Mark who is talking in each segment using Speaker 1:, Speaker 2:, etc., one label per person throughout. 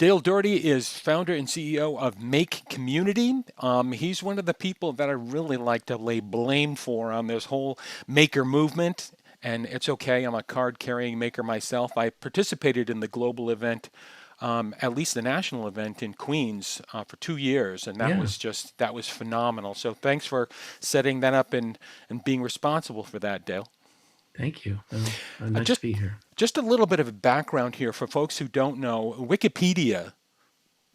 Speaker 1: Dale Dougherty is founder and CEO of Make Community. He's one of the people that I really like to lay blame for on this whole maker movement. And it's okay, I'm a card carrying maker myself. I participated in the global event, at least the national event in Queens for 2 years, and
Speaker 2: Yeah.
Speaker 1: that was phenomenal. So thanks for setting that up and being responsible for that, Dale.
Speaker 2: Thank you. Well,
Speaker 1: Uh,
Speaker 2: nice
Speaker 1: just
Speaker 2: to be here.
Speaker 1: just a little bit of a background here for folks who don't know. Wikipedia,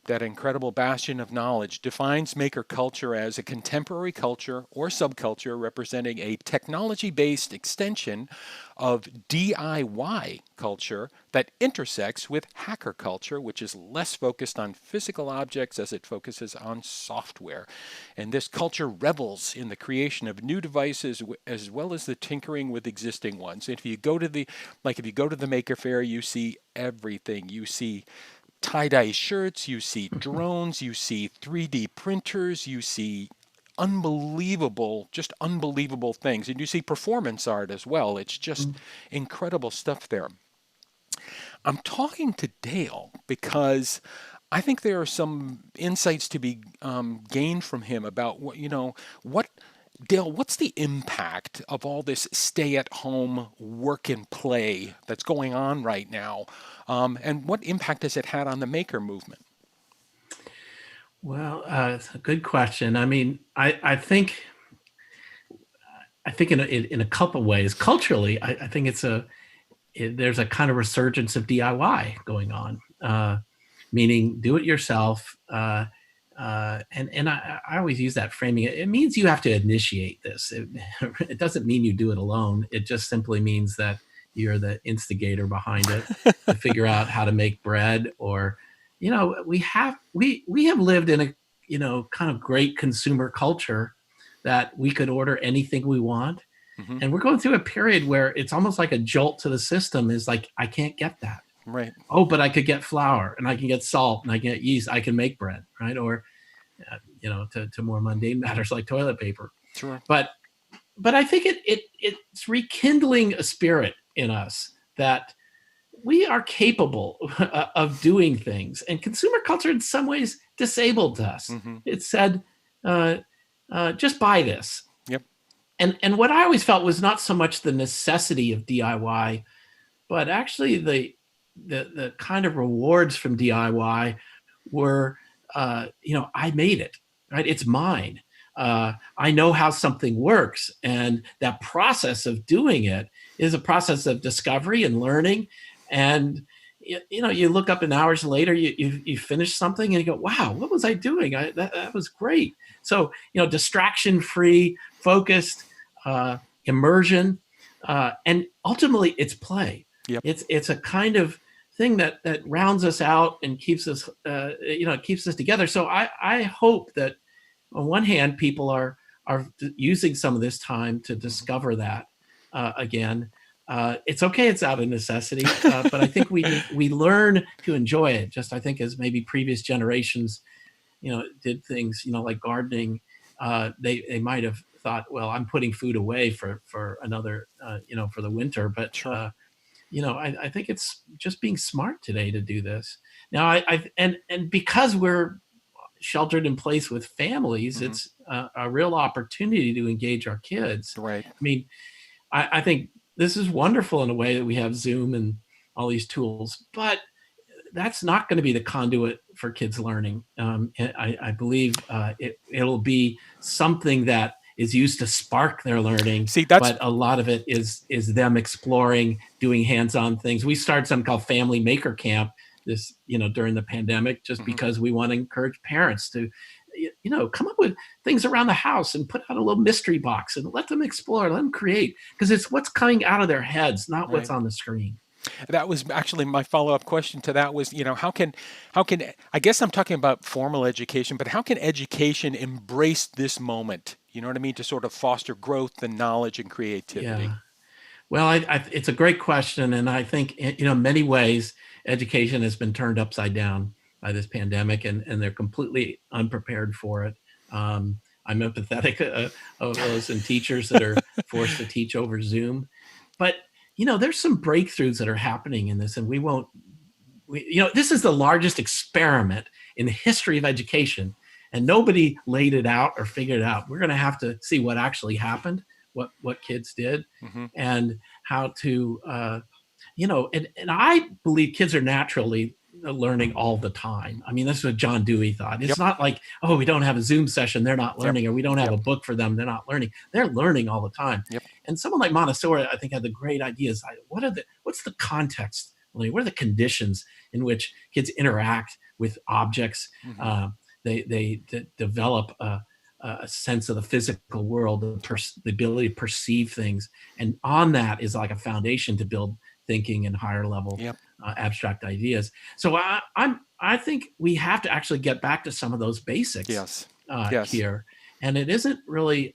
Speaker 1: that incredible bastion of knowledge, defines maker culture as a contemporary culture or subculture representing a technology based extension of DIY culture that intersects with hacker culture, which is less focused on physical objects as it focuses on software. And this culture revels in the creation of new devices as well as the tinkering with existing ones. If you go to the Maker Faire, you see everything. You see tie-dye shirts, you see drones, you see 3D printers, you see just unbelievable things. And you see performance art as well. It's just
Speaker 2: Mm.
Speaker 1: incredible stuff there. I'm talking to Dale because I think there are some insights to be gained from him about what Dale, what's the impact of all this stay at home work and play that's going on right now? And what impact has it had on the maker movement?
Speaker 2: Well, it's a good question. I mean, I think in a couple ways, culturally, I think there's a kind of resurgence of DIY going on, meaning do it yourself. And I always use that framing. It means you have to initiate this. It doesn't mean you do it alone. It just simply means that you're the instigator behind it to figure out how to make bread. Or, we have lived in a kind of great consumer culture that we could order anything we want.
Speaker 1: Hmm.
Speaker 2: And we're going through a period where it's almost like a jolt to the system. Is like, I can't get that.
Speaker 1: Right.
Speaker 2: Oh, but I could get flour and I can get salt and I can get yeast. I can make bread, right? Or to more mundane matters like toilet paper.
Speaker 1: Sure.
Speaker 2: But I think it's rekindling a spirit in us that we are capable of doing things. And consumer culture, in some ways, disabled us.
Speaker 1: Hmm.
Speaker 2: It said, just buy this.
Speaker 1: Yep.
Speaker 2: And what I always felt was not so much the necessity of DIY, but actually the kind of rewards from DIY were, I made it, right? It's mine. I know how something works. And that process of doing it is a process of discovery and learning. And, you look up and hours later, you finish something and you go, wow, what was I doing? That was great. So, distraction free, focused, immersion, and ultimately it's play.
Speaker 1: Yep.
Speaker 2: It's a kind of thing that rounds us out and keeps us keeps us together. So I hope that on one hand people are using some of this time to discover that again. It's okay, it's out of necessity, but I think we learn to enjoy it. Just I think as maybe previous generations did things like gardening, they might have thought, well, I'm putting food away for another for the winter, but
Speaker 1: Sure.
Speaker 2: I think it's just being smart today to do this. Now, and because we're sheltered in place with families,
Speaker 1: Hmm.
Speaker 2: it's a real opportunity to engage our kids.
Speaker 1: Right.
Speaker 2: I mean, I think this is wonderful in a way that we have Zoom and all these tools, but that's not going to be the conduit for kids learning. I believe it'll be something that is used to spark their learning,
Speaker 1: See, that's
Speaker 2: but a lot of it is them exploring, doing hands-on things. We started something called Family Maker Camp during the pandemic, just
Speaker 1: mhm.
Speaker 2: because we want to encourage parents to come up with things around the house and put out a little mystery box and let them explore, let them create, because it's what's coming out of their heads, not what's
Speaker 1: Right.
Speaker 2: on the screen.
Speaker 1: That was actually my follow-up question to that was, how can I guess I'm talking about formal education, but how can education embrace this moment? You know what I mean? To sort of foster growth and knowledge and creativity.
Speaker 2: Yeah. Well, it's a great question, and I think in many ways education has been turned upside down by this pandemic, and they're completely unprepared for it. I'm empathetic of those and teachers that are forced to teach over Zoom, but there's some breakthroughs that are happening in this, and we won't this is the largest experiment in the history of education, and nobody laid it out or figured it out. We're going to have to see what actually happened, what kids did,
Speaker 1: Mm-hmm.
Speaker 2: and how to, and I believe kids are naturally learning all the time. I mean, that's what John Dewey thought. It's
Speaker 1: Yep.
Speaker 2: not like, oh, we don't have a Zoom session, they're not learning,
Speaker 1: Yep.
Speaker 2: or we don't have
Speaker 1: Yep.
Speaker 2: a book for them, they're not learning. They're learning all the time.
Speaker 1: Yep.
Speaker 2: And someone like Montessori, I think, had the great ideas. What's the context? What are the conditions in which kids interact with objects?
Speaker 1: Mm-hmm.
Speaker 2: They develop a sense of the physical world, the ability to perceive things, and on that is like a foundation to build thinking and higher level
Speaker 1: Yep.
Speaker 2: abstract ideas. So I think we have to actually get back to some of those basics.
Speaker 1: Yes. Yes.
Speaker 2: Here, and it isn't really.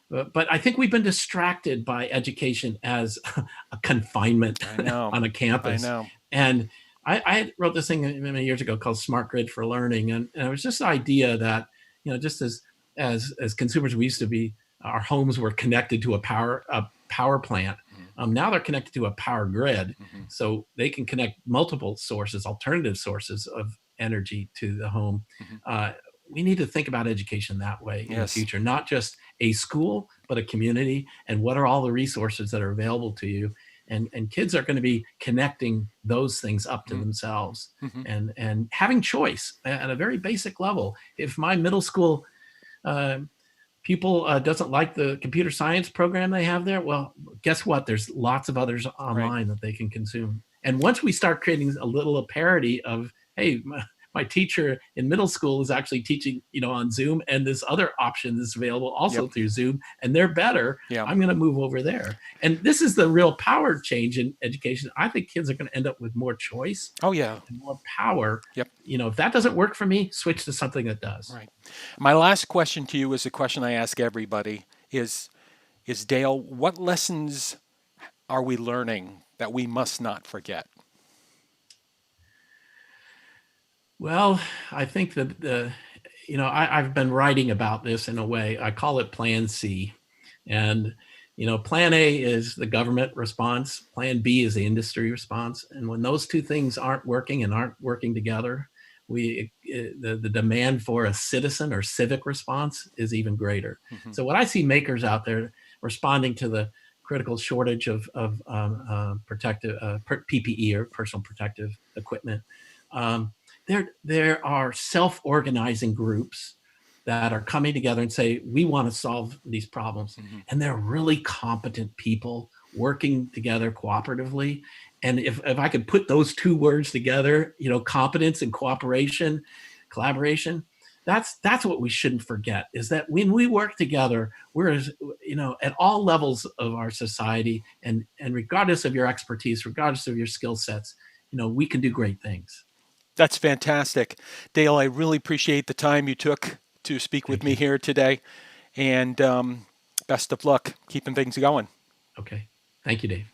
Speaker 2: But I think we've been distracted by education as a confinement on a campus.
Speaker 1: I know.
Speaker 2: And I wrote this thing many years ago called Smart Grid for Learning, and it was just the idea that, just as consumers, we used to be, our homes were connected to a power plant.
Speaker 1: Mm-hmm.
Speaker 2: Now they're connected to a power grid,
Speaker 1: Mm-hmm.
Speaker 2: so they can connect multiple sources, alternative sources of energy to the home.
Speaker 1: Mm-hmm.
Speaker 2: We need to think about education that way in the future, not just a school, but a community, and what are all the resources that are available to you. And kids are going to be connecting those things up to themselves, and having choice at a very basic level. If my middle school pupil doesn't like the computer science program they have there, well, guess what? There's lots of others online that they can consume. And once we start creating a little parity of, hey, my teacher in middle school is actually teaching, on Zoom, and this other option is available also through Zoom, and they're better. I'm going to move over there. And this is the real power change in education. I think kids are going to end up with more choice.
Speaker 1: Oh, yeah.
Speaker 2: And more power.
Speaker 1: Yep.
Speaker 2: If that doesn't work for me, switch to something that does.
Speaker 1: Right. My last question to you is a question I ask everybody is Dale, what lessons are we learning that we must not forget?
Speaker 2: Well, I think that I've been writing about this in a way. I call it Plan C, and Plan A is the government response. Plan B is the industry response. And when those two things aren't working together, the demand for a citizen or civic response is even greater. Mm-hmm. So when I see makers out there responding to the critical shortage of protective PPE or personal protective equipment. There are self-organizing groups that are coming together and say, we want to solve these problems. Mm-hmm. And they're really competent people working together cooperatively. And if I could put those two words together, competence and collaboration, that's what we shouldn't forget, is that when we work together, we're, at all levels of our society, and regardless of your expertise, regardless of your skill sets, we can do great things.
Speaker 1: That's fantastic. Dale, I really appreciate the time you took to speak with me here today. And best of luck keeping things going.
Speaker 2: Okay. Thank you, Dave.